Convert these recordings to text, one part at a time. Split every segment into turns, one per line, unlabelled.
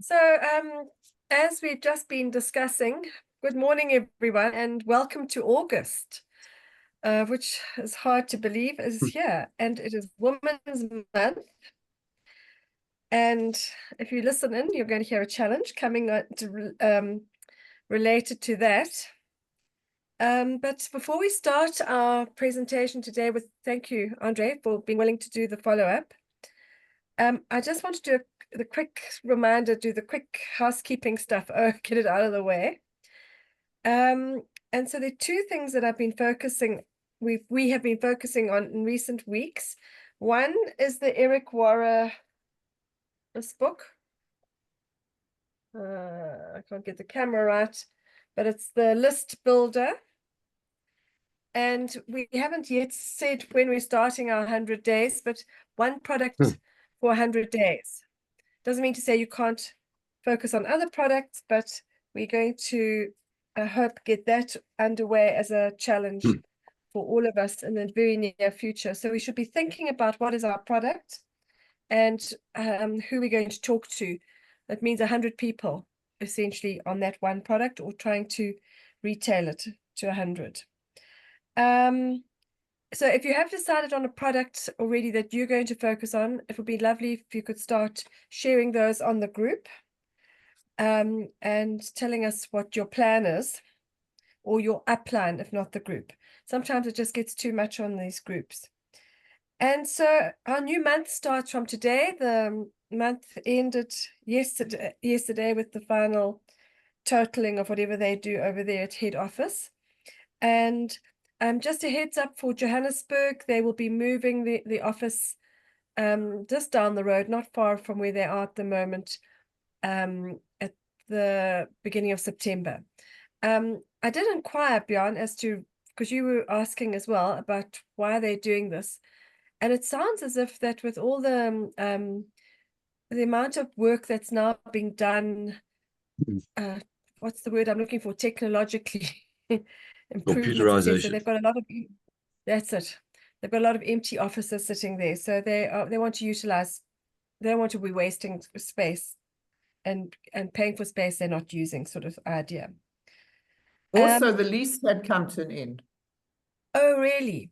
So, as we've just been discussing, good morning, everyone, and welcome to August, which is hard to believe is here, and it is Women's Month. And if you listen in, you're going to hear a challenge coming related to that. But before we start our presentation today, thank you, Andre, for being willing to do the follow-up. I just want to do the quick reminder, do the quick housekeeping stuff, get it out of the way. And so there are two things that I've been focusing, we have been focusing on in recent weeks. One is the Eric Warra, this book. I can't get the camera right, but it's the List Builder. And we haven't yet said when we're starting our 100 days, but one product for 100 days. Doesn't mean to say you can't focus on other products, but we're going to, I hope, get that underway as a challenge for all of us in the very near future. So we should be thinking about what is our product and who we're going to talk to. That means 100 people essentially on that one product, or trying to retail it to 100. So if you have decided on a product already that you're going to focus on, it would be lovely if you could start sharing those on the group and telling us what your plan is, or your upline, if not the group. Sometimes it just gets too much on these groups. And so our new month starts from today. The month ended yesterday with the final totaling of whatever they do over there at head office. And just a heads up for Johannesburg, they will be moving the office just down the road, not far from where they are at the moment, at the beginning of September. I did inquire, Björn, as to, because you were asking as well about why they're doing this. And it sounds as if that with all the amount of work that's now being done, what's the word I'm looking for, technologically improvements, etc. So they've got a lot of, that's it. They've got a lot of empty offices sitting there. So they want to utilize, they don't want to be wasting space and paying for space they're not using, sort of idea.
Also, the lease had come to an end.
Oh, really?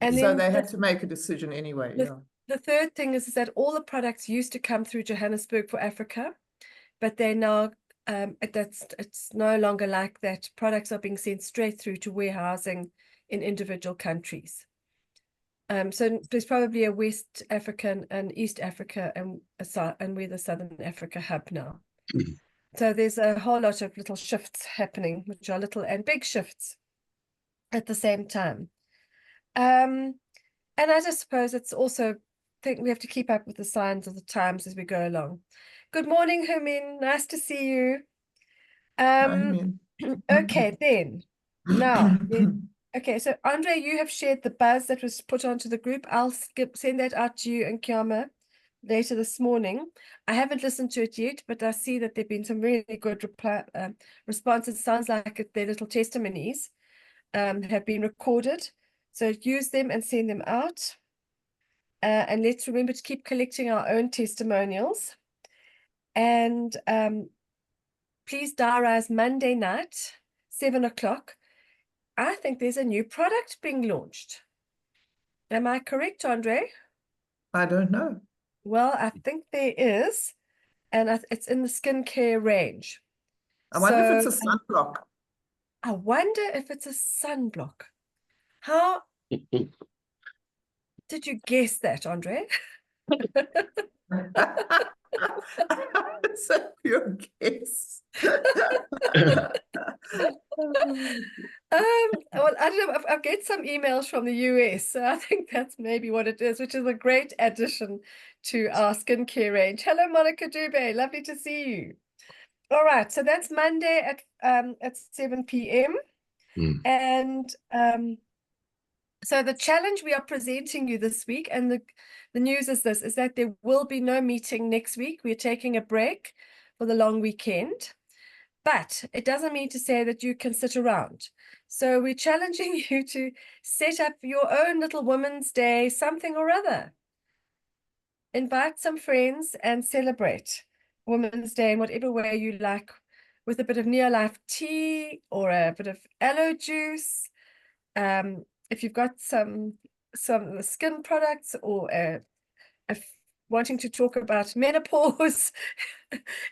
And so they had to make a decision anyway.
The third thing is that all the products used to come through Johannesburg for Africa, but they now, it's no longer like that. Products are being sent straight through to warehousing in individual countries. So there's probably a West African and East Africa and we're the Southern Africa hub now. So there's a whole lot of little shifts happening, which are little and big shifts at the same time. And I just suppose it's also, think we have to keep up with the signs of the times as we go along. Good morning, Hermin. Nice to see you. Okay, then. Now, okay, so Andre, you have shared the buzz that was put onto the group. I'll send that out to you and Kiama later this morning. I haven't listened to it yet, but I see that there've been some really good responses. Sounds like their little testimonies have been recorded. So use them and send them out. And let's remember to keep collecting our own testimonials. And please diarize Monday night, 7 o'clock. I think there's a new product being launched. Am I correct, Andre?
I don't know.
Well, I think there is, and it's in the skincare range.
I wonder if it's a sunblock.
I wonder if it's a sunblock. How did you guess that, Andre?
It's a pure guess.
Well, I don't know. I've get some emails from the US, so I think that's maybe what it is, which is a great addition to our skincare range. Hello, Monica Dube. Lovely to see you. All right, so that's Monday at 7 p.m. And so the challenge we are presenting you this week, and the news is this, is that there will be no meeting next week. We're taking a break for the long weekend. But it doesn't mean to say that you can sit around. So we're challenging you to set up your own little Women's Day, something or other. invite some friends and celebrate Women's Day in whatever way you like, with a bit of Neolife tea or a bit of aloe juice. If you've got some skin products, or wanting to talk about menopause,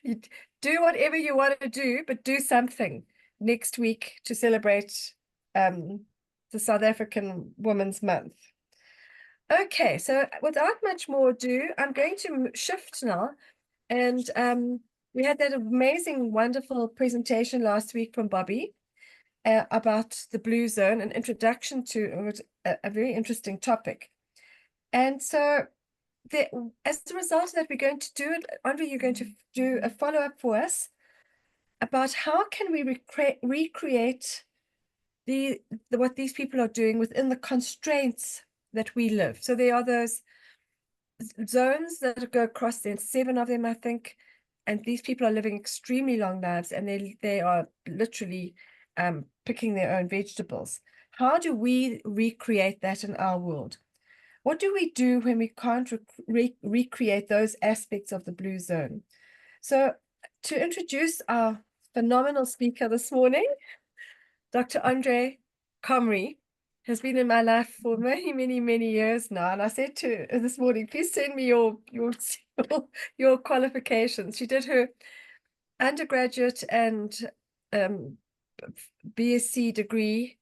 you do whatever you want to do, but do something next week to celebrate the South African Women's Month. Okay, so without much more ado, I'm going to shift now. And we had that amazing, wonderful presentation last week from Bobby about the Blue Zone, an introduction to a very interesting topic. And so as a result of that, we're going to do it. Andre, you're going to do a follow-up for us about how can we recreate what these people are doing within the constraints that we live. So there are those zones that go across, there's 7 of them, I think, and these people are living extremely long lives, and they are literally picking their own vegetables. How do we recreate that in our world? What do we do when we can't recreate those aspects of the Blue Zone? So to introduce our phenomenal speaker this morning, Dr. Andre Comrie has been in my life for many, many, many years now. And I said to her this morning, please send me your qualifications. She did her undergraduate and BSc degree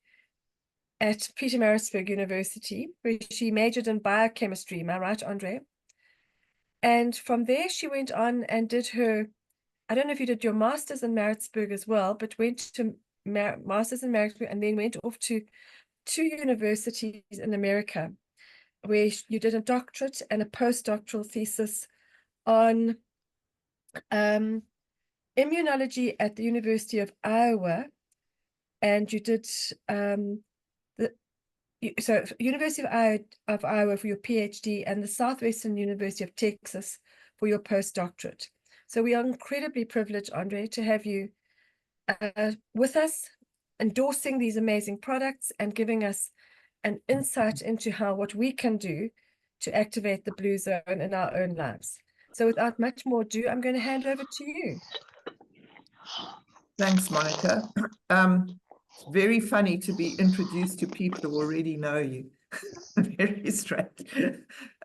at Pietermaritzburg University, where she majored in biochemistry. Am I right, Andre? And from there, she went on and did her, I don't know if you did your master's in Maritzburg as well, but went to master's in Maritzburg and then went off to 2 universities in America, where you did a doctorate and a postdoctoral thesis on immunology at the University of Iowa, and you did University of Iowa for your PhD, and the Southwestern University of Texas for your postdoctorate. So we are incredibly privileged, Andre, to have you with us, endorsing these amazing products and giving us an insight into what we can do to activate the Blue Zone in our own lives. So without much more ado, I'm going to hand over to you.
Thanks, Monica. It's very funny to be introduced to people who already know you. Very strange.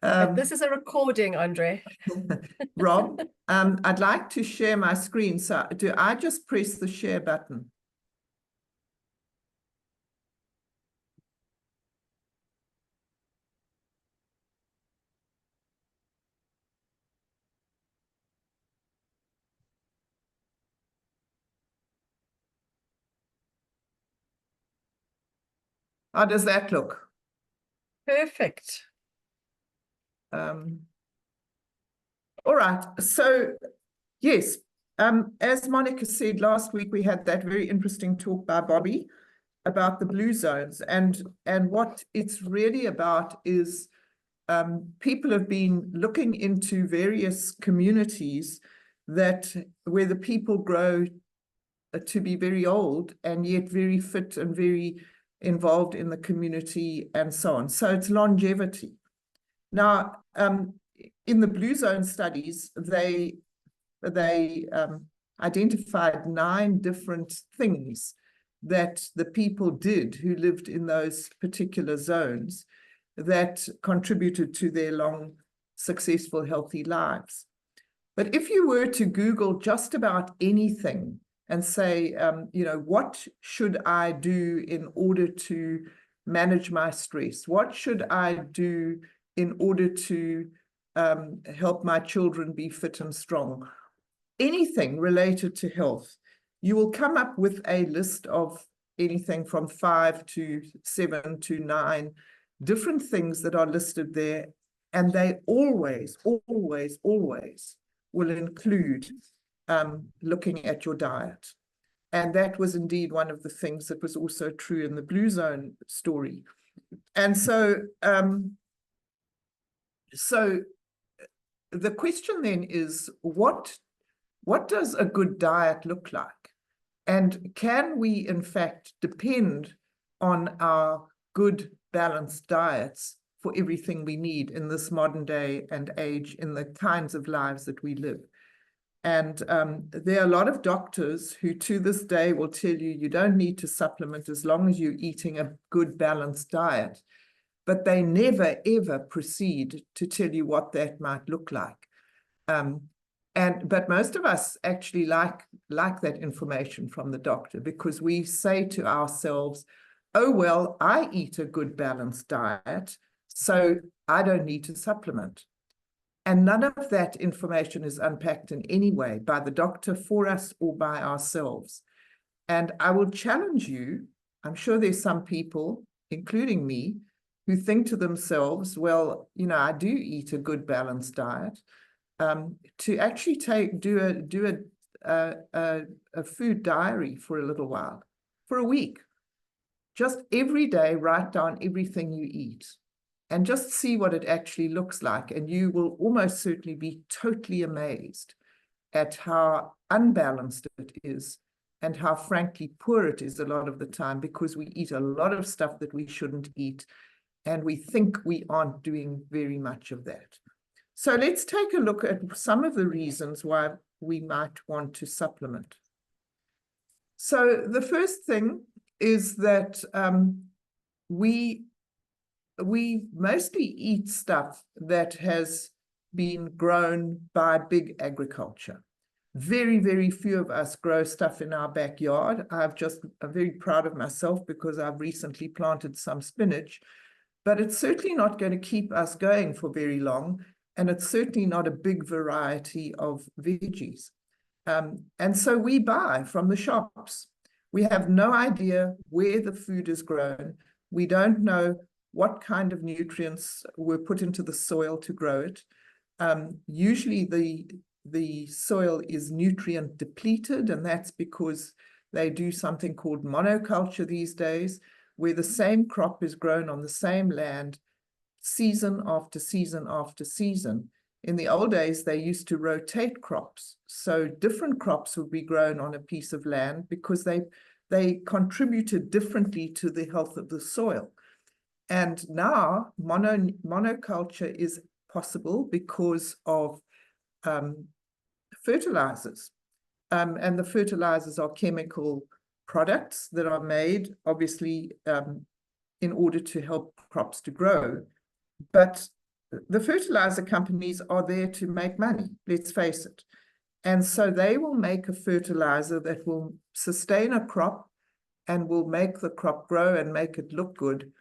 But this is a recording, Andre.
Rob, I'd like to share my screen. So do I just press the share button? How does that look?
Perfect.
All right. So, yes, as Monica said, last week we had that very interesting talk by Bobby about the Blue Zones, and what it's really about is people have been looking into various communities where the people grow to be very old and yet very fit and very involved in the community and so on. So it's longevity. Now, in the Blue Zone studies, they identified 9 different things that the people did who lived in those particular zones that contributed to their long, successful, healthy lives. But if you were to Google just about anything and say, what should I do in order to manage my stress? What should I do in order to help my children be fit and strong? Anything related to health, you will come up with a list of anything from 5 to 7 to 9 different things that are listed there, and they always, always, always will include looking at your diet. And that was indeed one of the things that was also true in the Blue Zone story. And so, the question then is, what does a good diet look like? And can we, in fact, depend on our good, balanced diets for everything we need in this modern day and age, in the kinds of lives that we live. And there are a lot of doctors who to this day will tell you, you don't need to supplement as long as you're eating a good balanced diet. But they never, ever proceed to tell you what that might look like. But most of us actually like that information from the doctor, because we say to ourselves, oh, well, I eat a good balanced diet, so I don't need to supplement. And none of that information is unpacked in any way by the doctor for us or by ourselves. And I will challenge you, I'm sure there's some people, including me, who think to themselves, well, you know, I do eat a good balanced diet, to actually do a food diary for a little while, for a week. Just every day, write down everything you eat and just see what it actually looks like. And you will almost certainly be totally amazed at how unbalanced it is and how frankly poor it is a lot of the time, because we eat a lot of stuff that we shouldn't eat. And we think we aren't doing very much of that. So let's take a look at some of the reasons why we might want to supplement. So the first thing is that we mostly eat stuff that has been grown by big agriculture. Very, very few of us grow stuff in our backyard. I'm very proud of myself because I've recently planted some spinach, but it's certainly not going to keep us going for very long. And it's certainly not a big variety of veggies. And so we buy from the shops. We have no idea where the food is grown. We don't know what kind of nutrients were put into the soil to grow it. Usually the soil is nutrient depleted, and that's because they do something called monoculture these days, where the same crop is grown on the same land season after season after season. In the old days, they used to rotate crops. So different crops would be grown on a piece of land because they contributed differently to the health of the soil. And now monoculture is possible because of fertilizers. And the fertilizers are chemical products that are made, obviously, in order to help crops to grow. But the fertilizer companies are there to make money, let's face it. And so they will make a fertilizer that will sustain a crop and will make the crop grow and make it look good.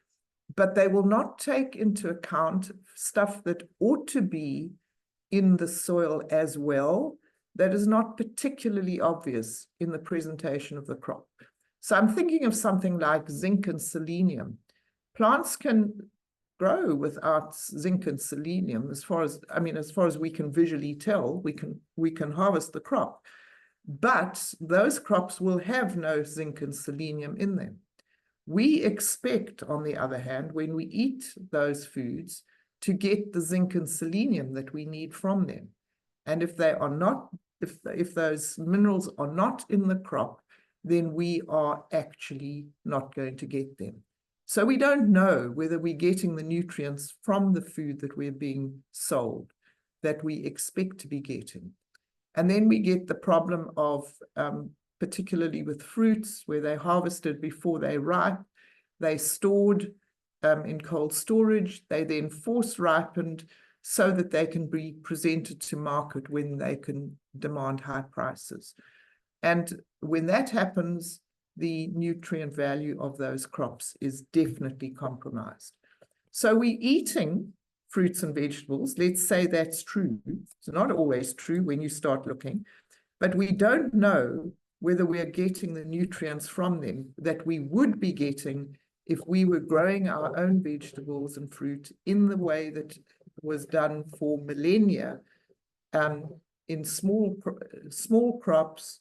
But they will not take into account stuff that ought to be in the soil as well, that is not particularly obvious in the presentation of the crop. So I'm thinking of something like zinc and selenium. Plants can grow without zinc and selenium, as far as we can visually tell. We can harvest the crop, but those crops will have no zinc and selenium in them. We expect, on the other hand, when we eat those foods, to get the zinc and selenium that we need from them. And if they are not, if those minerals are not in the crop, then we are actually not going to get them. So we don't know whether we're getting the nutrients from the food that we're being sold, that we expect to be getting. And then we get the problem of, particularly with fruits, where they're harvested before they ripe, they stored in cold storage, they then force ripened so that they can be presented to market when they can demand high prices. And when that happens, the nutrient value of those crops is definitely compromised. So we're eating fruits and vegetables. Let's say that's true. It's not always true when you start looking, but we don't know whether we're getting the nutrients from them that we would be getting if we were growing our own vegetables and fruit in the way that was done for millennia, in small crops,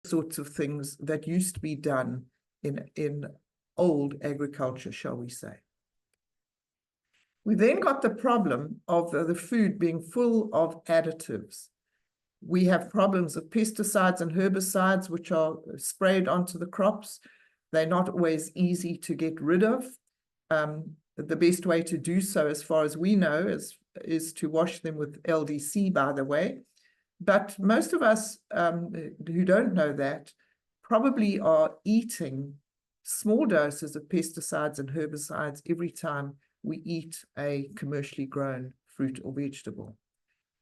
sorts of things that used to be done in old agriculture, shall we say. We then got the problem of the food being full of additives. We have problems of pesticides and herbicides, which are sprayed onto the crops. They're not always easy to get rid of. The best way to do so, as far as we know, is to wash them with LDC, by the way. But most of us who don't know that probably are eating small doses of pesticides and herbicides every time we eat a commercially grown fruit or vegetable.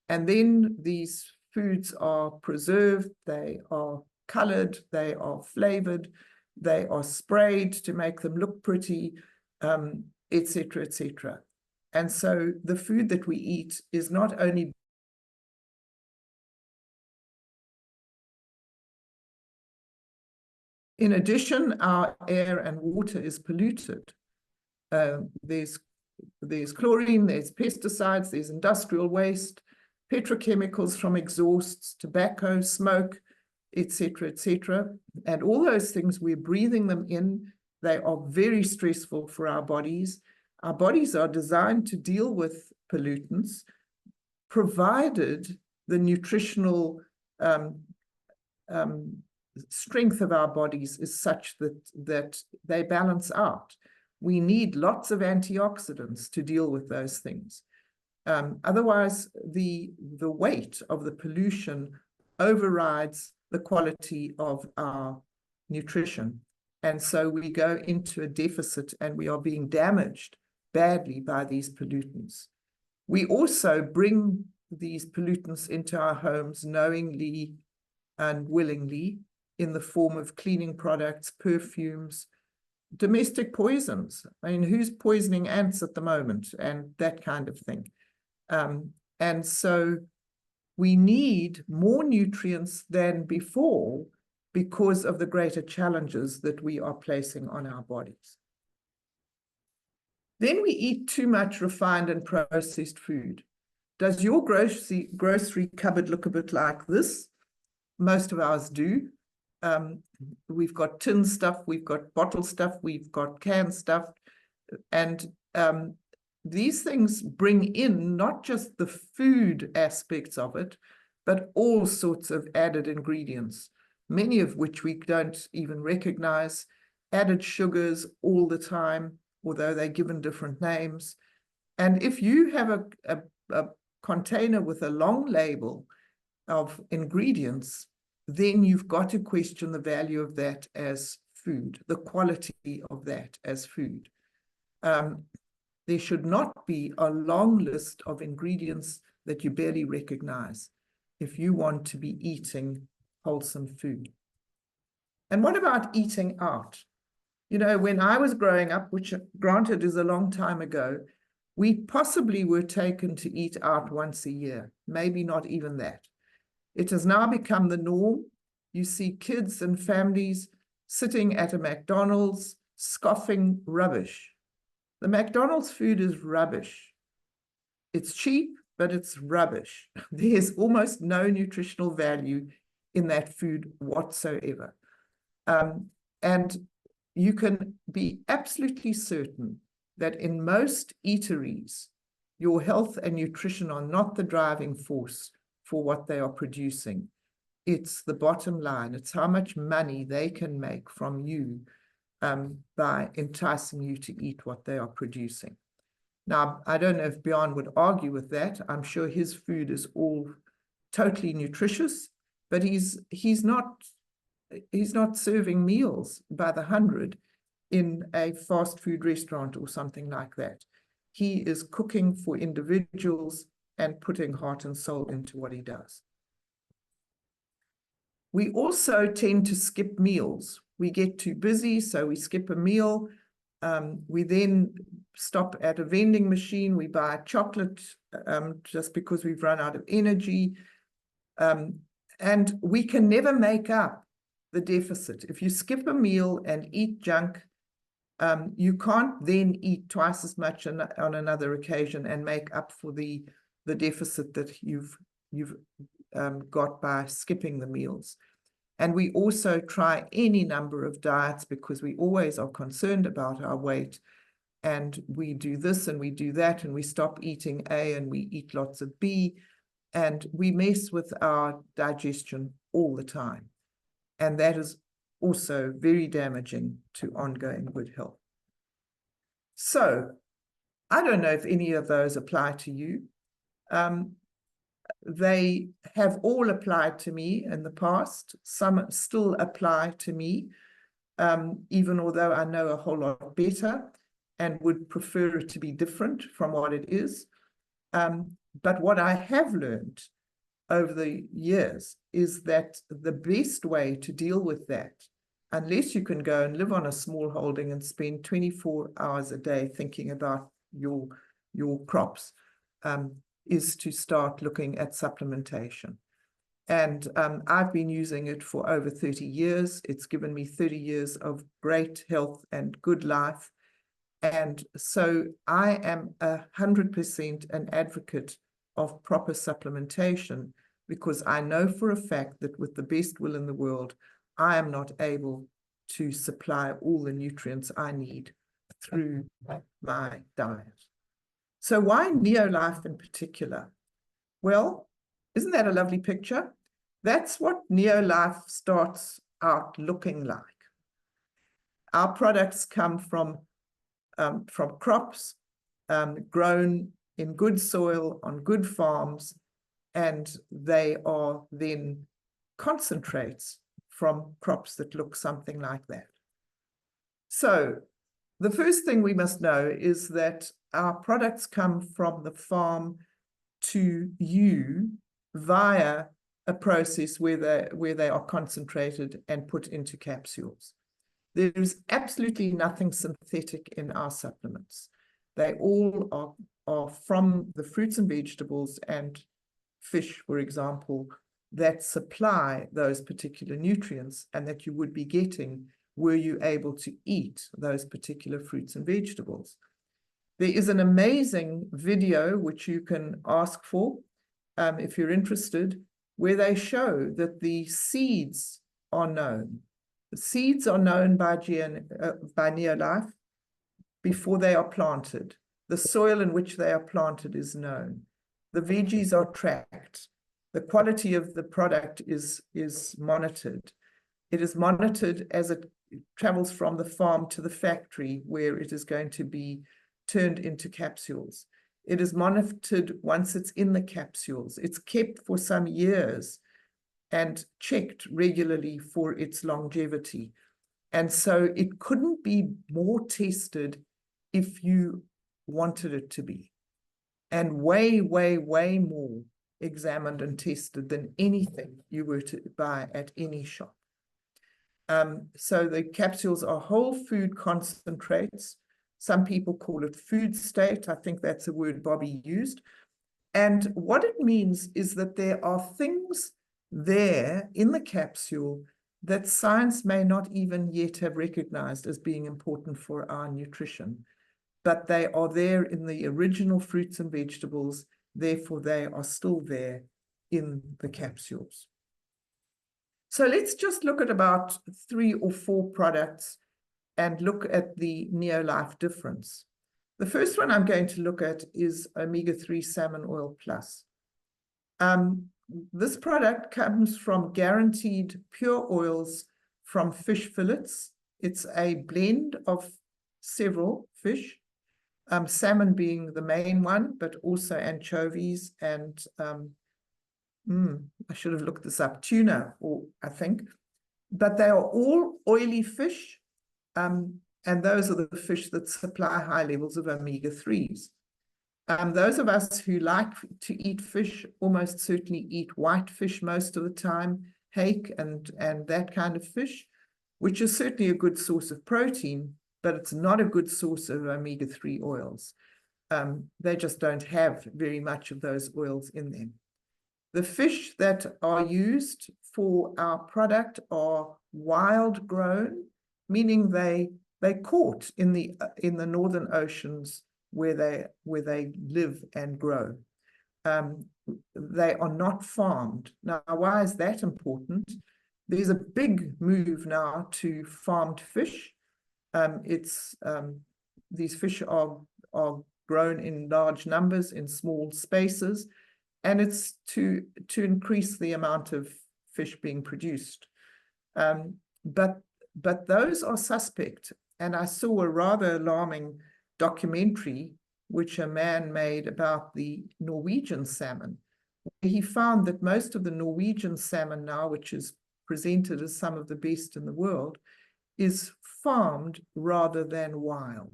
And then these foods are preserved, they are colored, they are flavored, they are sprayed to make them look pretty, etc., etc. And so the food that we eat is not only in addition, our air and water is polluted. There's chlorine, there's pesticides, there's industrial waste, petrochemicals from exhausts, tobacco, smoke, etc., etc. And all those things, we're breathing them in. They are very stressful for our bodies. Our bodies are designed to deal with pollutants, provided the nutritional strength of our bodies is such that they balance out. We need lots of antioxidants to deal with those things. Otherwise, the weight of the pollution overrides the quality of our nutrition. And so we go into a deficit and we are being damaged badly by these pollutants. We also bring these pollutants into our homes knowingly and willingly in the form of cleaning products, perfumes, domestic poisons. I mean, who's poisoning ants at the moment and that kind of thing. And so we need more nutrients than before because of the greater challenges that we are placing on our bodies. Then we eat too much refined and processed food. Does your grocery cupboard look a bit like this? Most of ours do. We've got tin stuff, we've got bottle stuff, we've got canned stuff. And these things bring in not just the food aspects of it, but all sorts of added ingredients, many of which we don't even recognize, added sugars all the time, although they're given different names. And if you have a container with a long label of ingredients, then you've got to question the value of that as food, the quality of that as food. There should not be a long list of ingredients that you barely recognize if you want to be eating wholesome food. And what about eating out? You know, when I was growing up, which granted is a long time ago, we possibly were taken to eat out once a year, maybe not even that. It has now become the norm. You see kids and families sitting at a McDonald's scoffing rubbish. The McDonald's food is rubbish. It's cheap, but it's rubbish. There's almost no nutritional value in that food whatsoever. And you can be absolutely certain that in most eateries, your health and nutrition are not the driving force for what they are producing. It's the bottom line. It's how much money they can make from you by enticing you to eat what they are producing. Now, I don't know if Bjorn would argue with that. I'm sure his food is all totally nutritious, but he's not serving meals by the 100 in a fast food restaurant or something like that. He is cooking for individuals and putting heart and soul into what he does. We also tend to skip meals. We get too busy, so we skip a meal. We then stop at a vending machine. We buy a chocolate just because we've run out of energy. And we can never make up the deficit. If you skip a meal and eat junk, you can't then eat twice as much on another occasion and make up for the deficit that you've got by skipping the meals. And we also try any number of diets because we always are concerned about our weight. And we do this and we do that, and we stop eating A and we eat lots of B. And we mess with our digestion all the time. And that is also very damaging to ongoing good health. So I don't know if any of those apply to you. They have all applied to me in the past. Some still apply to me, even although I know a whole lot better and would prefer it to be different from what it is. But what I have learned over the years is that the best way to deal with that, unless you can go and live on a small holding and spend 24 hours a day thinking about your crops, is to start looking at supplementation. And I've been using it for over 30 years. It's given me 30 years of great health and good life. And so I am 100% an advocate of proper supplementation, because I know for a fact that with the best will in the world, I am not able to supply all the nutrients I need through my diet. So why Neolife in particular? Well, isn't that a lovely picture? That's what Neolife starts out looking like. Our products come from crops grown in good soil on good farms, and they are then concentrates from crops that look something like that. So the first thing we must know is that our products come from the farm to you via a process where they are concentrated and put into capsules. There is absolutely nothing synthetic in our supplements. They all are from the fruits and vegetables and fish, for example, that supply those particular nutrients and that you would be getting were you able to eat those particular fruits and vegetables. There is an amazing video which you can ask for if you're interested, where they show that the seeds are known. The seeds are known by Neolife before they are planted. The soil in which they are planted is known. The veggies are tracked. The quality of the product is monitored. It is monitored as it travels from the farm to the factory, where it is going to be turned into capsules. It is monitored once it's in the capsules. It's kept for some years and checked regularly for its longevity. And so it couldn't be more tested if you wanted it to be. And way, way, way more examined and tested than anything you were to buy at any shop. So the capsules are whole food concentrates. Some people call it food state. I think that's a word Bobby used. And what it means is that there are things there in the capsule that science may not even yet have recognized as being important for our nutrition, but they are there in the original fruits and vegetables. Therefore, they are still there in the capsules. So let's just look at about 3 or 4 products and look at the Neolife difference. The first one I'm going to look at is omega-3 salmon oil plus. This product comes from guaranteed pure oils from fish fillets. It's a blend of several fish, salmon being the main one, but also anchovies and I should have looked this up, tuna, or I think, but they are all oily fish, and those are the fish that supply high levels of omega-3s. Those of us who like to eat fish almost certainly eat white fish most of the time, hake and that kind of fish, which is certainly a good source of protein, but it's not a good source of omega-3 oils. They just don't have very much of those oils in them. The fish that are used for our product are wild grown, meaning they caught in the northern oceans where they live and grow. They are not farmed. Now, why is that important? There's a big move now to farmed fish. These fish are grown in large numbers in small spaces, and it's to increase the amount of fish being produced. But those are suspect. And I saw a rather alarming documentary which a man made about the Norwegian salmon. He found that most of the Norwegian salmon now, which is presented as some of the best in the world, is farmed rather than wild.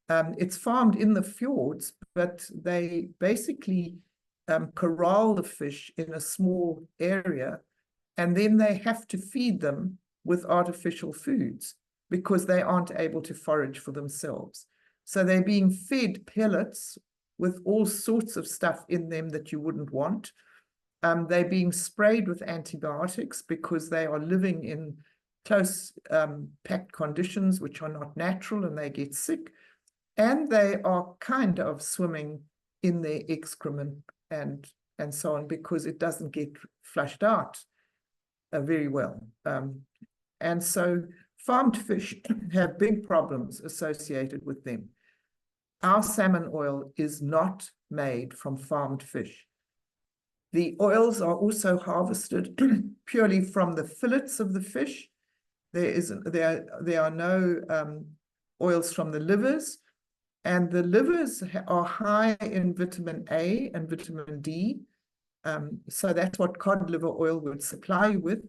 It's farmed in the fjords, but they basically corral the fish in a small area, and then they have to feed them with artificial foods because they aren't able to forage for themselves. So they're being fed pellets with all sorts of stuff in them that you wouldn't want. They're being sprayed with antibiotics because they are living in close packed conditions which are not natural, and they get sick. And they are kind of swimming in their excrement and so on, because it doesn't get flushed out very well. And so farmed fish have big problems associated with them. Our salmon oil is not made from farmed fish. The oils are also harvested purely from the fillets of the fish. There are no oils from the livers, and the livers are high in vitamin A and vitamin D. So that's what cod liver oil would supply you with,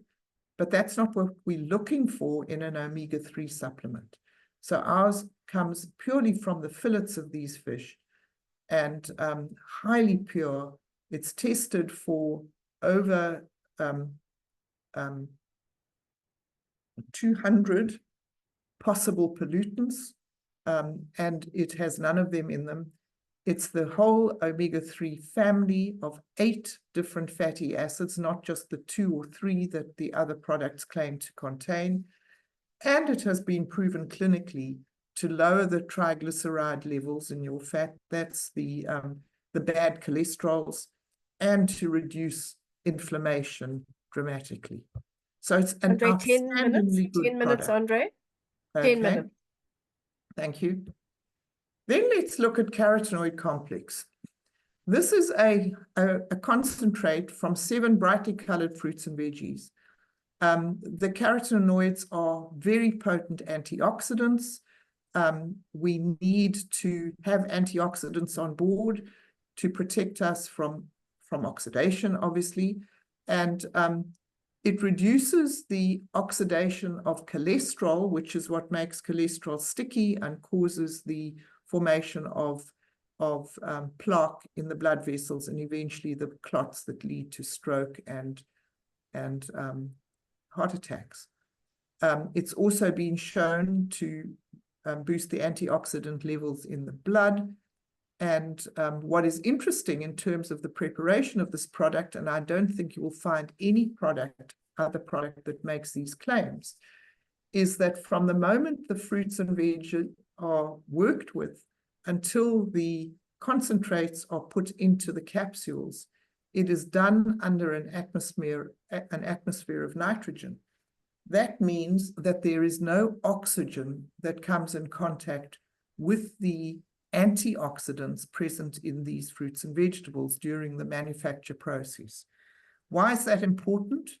but that's not what we're looking for in an omega-3 supplement. So ours comes purely from the fillets of these fish, and highly pure. It's tested for over 200 possible pollutants, and it has none of them in them. It's the whole omega-3 family of 8 different fatty acids, not just the 2 or 3 that the other products claim to contain. And it has been proven clinically to lower the triglyceride levels in your fat, that's the bad cholesterols, and to reduce inflammation dramatically. So it's an
Andre, 10 minutes,
outstandingly good
10 minutes,
product.
Andre.
Okay.
10 minutes.
Thank you. Then let's look at carotenoid complex. This is a concentrate from 7 brightly colored fruits and veggies. The carotenoids are very potent antioxidants. We need to have antioxidants on board to protect us from oxidation, obviously. And it reduces the oxidation of cholesterol, which is what makes cholesterol sticky and causes the formation of plaque in the blood vessels, and eventually the clots that lead to stroke and heart attacks. It's also been shown to boost the antioxidant levels in the blood. And what is interesting in terms of the preparation of this product, and I don't think you will find any other product that makes these claims, is that from the moment the fruits and veg are worked with until the concentrates are put into the capsules, it is done under an atmosphere of nitrogen. That means that there is no oxygen that comes in contact with the antioxidants present in these fruits and vegetables during the manufacture process. Why is that important?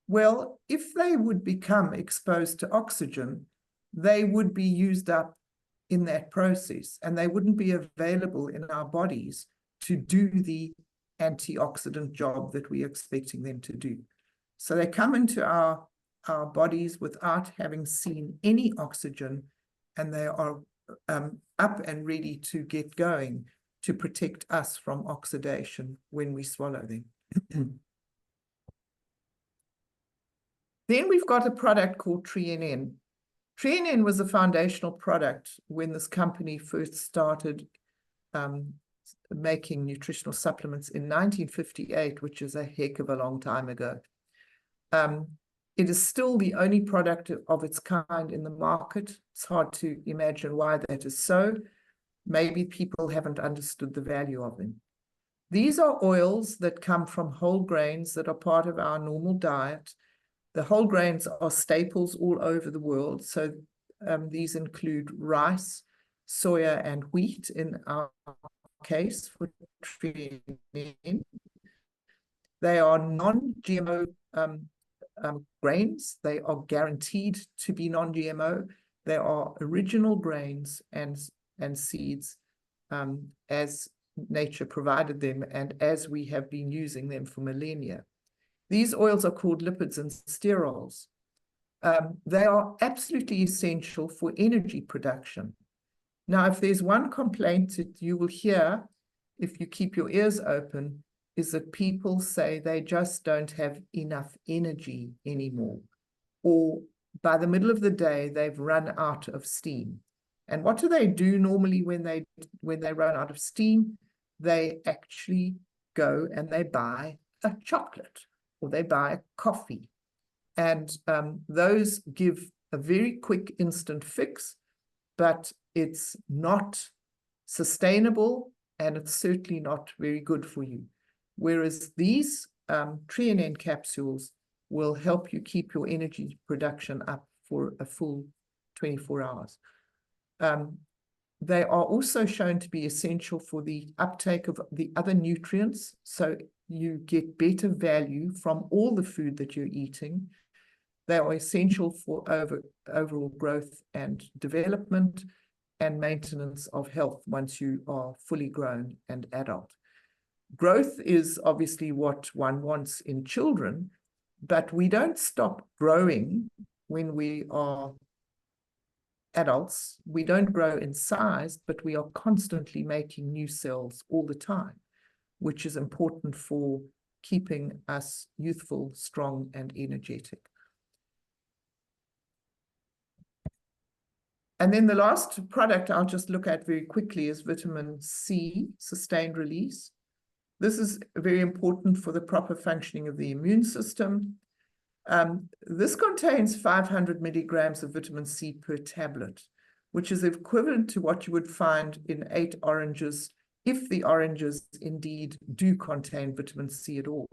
Well, if they would become exposed to oxygen, they would be used up in that process, and they wouldn't be available in our bodies to do the antioxidant job that we're expecting them to do. So they come into our bodies without having seen any oxygen, and they are up and ready to get going to protect us from oxidation when we swallow them. Then we've got a product called TreeNN. TreeNN was a foundational product when this company first started making nutritional supplements in 1958, which is a heck of a long time ago. It is still the only product of its kind in the market. It's hard to imagine why that is so. Maybe people haven't understood the value of them. These are oils that come from whole grains that are part of our normal diet. The whole grains are staples all over the world. So these include rice, soya, and wheat in our case for TreeNN. They are non-GMO grains. They are guaranteed to be non-GMO. They are original grains and seeds as nature provided them and as we have been using them for millennia. These oils are called lipids and sterols. They are absolutely essential for energy production. Now, if there's one complaint that you will hear if you keep your ears open, is that people say they just don't have enough energy anymore, or by the middle of the day, they've run out of steam. And what do they do normally when they run out of steam? They actually go and they buy a chocolate or they buy a coffee. And those give a very quick instant fix, but it's not sustainable and it's certainly not very good for you. Whereas these Treonine capsules will help you keep your energy production up for a full 24 hours. They are also shown to be essential for the uptake of the other nutrients, so you get better value from all the food that you're eating. They are essential for overall growth and development and maintenance of health once you are fully grown and adult. Growth is obviously what one wants in children, but we don't stop growing when we are adults. We don't grow in size, but we are constantly making new cells all the time, which is important for keeping us youthful, strong, and energetic. And then the last product I'll just look at very quickly is vitamin C, sustained release. This is very important for the proper functioning of the immune system. This contains 500 milligrams of vitamin C per tablet, which is equivalent to what you would find in 8 oranges, if the oranges indeed do contain vitamin C at all.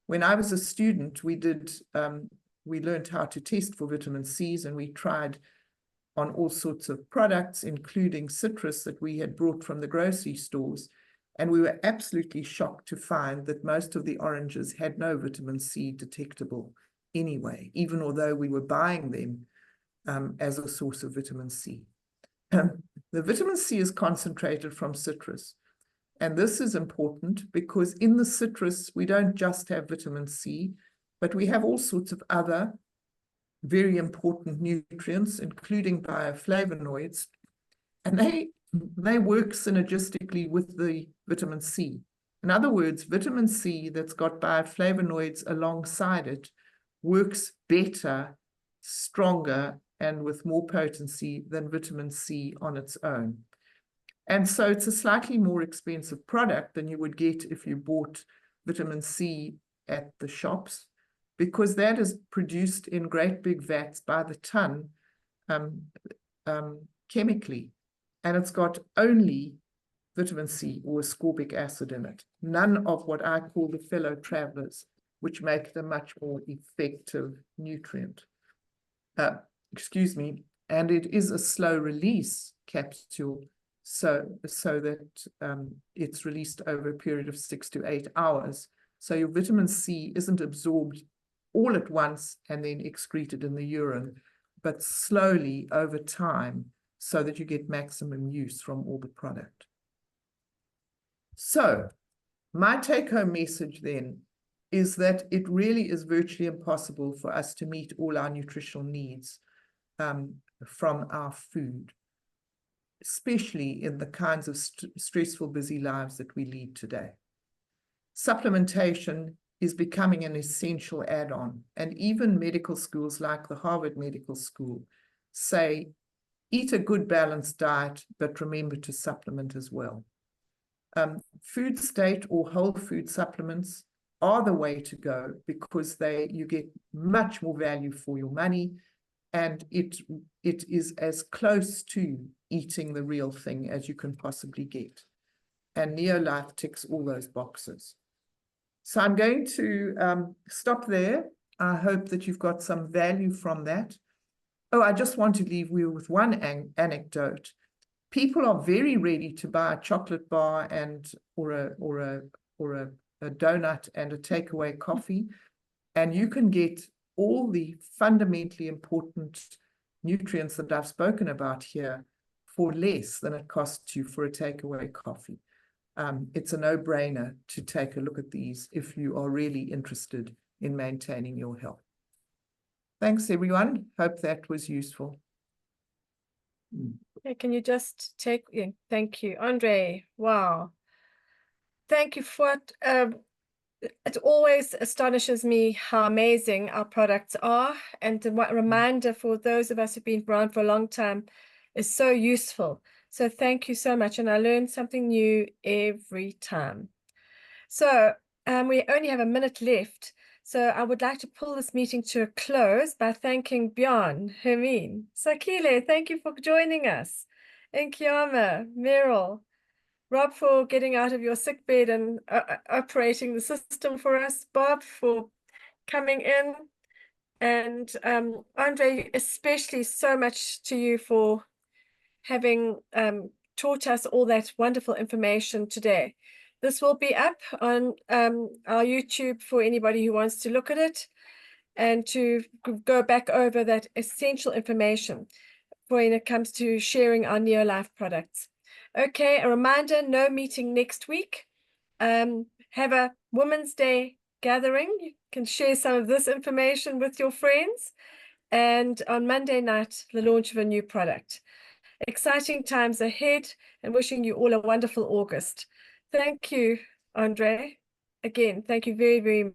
When I was a student, we learned how to test for vitamin C's, and we tried on all sorts of products, including citrus that we had brought from the grocery stores. And we were absolutely shocked to find that most of the oranges had no vitamin C detectable anyway, even although we were buying them as a source of vitamin C. The vitamin C is concentrated from citrus. And this is important because in the citrus, we don't just have vitamin C, but we have all sorts of other very important nutrients, including bioflavonoids, and they work synergistically with the vitamin C. In other words, vitamin C that's got bioflavonoids alongside it works better, stronger, and with more potency than vitamin C on its own. And so it's a slightly more expensive product than you would get if you bought vitamin C at the shops, because that is produced in great big vats by the ton chemically. And it's got only vitamin C or ascorbic acid in it. None of what I call the fellow travelers, which make it a much more effective nutrient. Excuse me. And it is a slow release capsule, so that it's released over a period of 6 to 8 hours. So your vitamin C isn't absorbed all at once and then excreted in the urine, but slowly over time, so that you get maximum use from all the product. So my take-home message then is that it really is virtually impossible for us to meet all our nutritional needs from our food, especially in the kinds of stressful, busy lives that we lead today. Supplementation is becoming an essential add-on, and even medical schools like the Harvard Medical School say, eat a good balanced diet, but remember to supplement as well. Food state or whole food supplements are the way to go because you get much more value for your money, and it is as close to eating the real thing as you can possibly get. And Neolife ticks all those boxes. So I'm going to stop there. I hope that you've got some value from that. Oh, I just want to leave you with one anecdote. People are very ready to buy a chocolate bar or a a donut and a takeaway coffee, and you can get all the fundamentally important nutrients that I've spoken about here for less than it costs you for a takeaway coffee. It's a no-brainer to take a look at these if you are really interested in maintaining your health. Thanks, everyone. Hope that was useful.
Yeah, can you just take, yeah, thank you, Andre. Wow. Thank you for it. It always astonishes me how amazing our products are, and the reminder for those of us who've been around for a long time is so useful. So thank you so much, and I learn something new every time. So we only have a minute left, so I would like to pull this meeting to a close by thanking Björn, Hermine, Sakile, thank you for joining us, Nkiama, Meryl, Rob for getting out of your sick bed and operating the system for us, Bob for coming in, and Andre, especially so much to you for having taught us all that wonderful information today. This will be up on our YouTube for anybody who wants to look at it and to go back over that essential information when it comes to sharing our Neolife products. Okay, a reminder, no meeting next week. Have a Women's Day gathering. You can share some of this information with your friends. And on Monday night, the launch of a new product. Exciting times ahead, and wishing you all a wonderful August. Thank you, Andre. Again, thank you very, very much.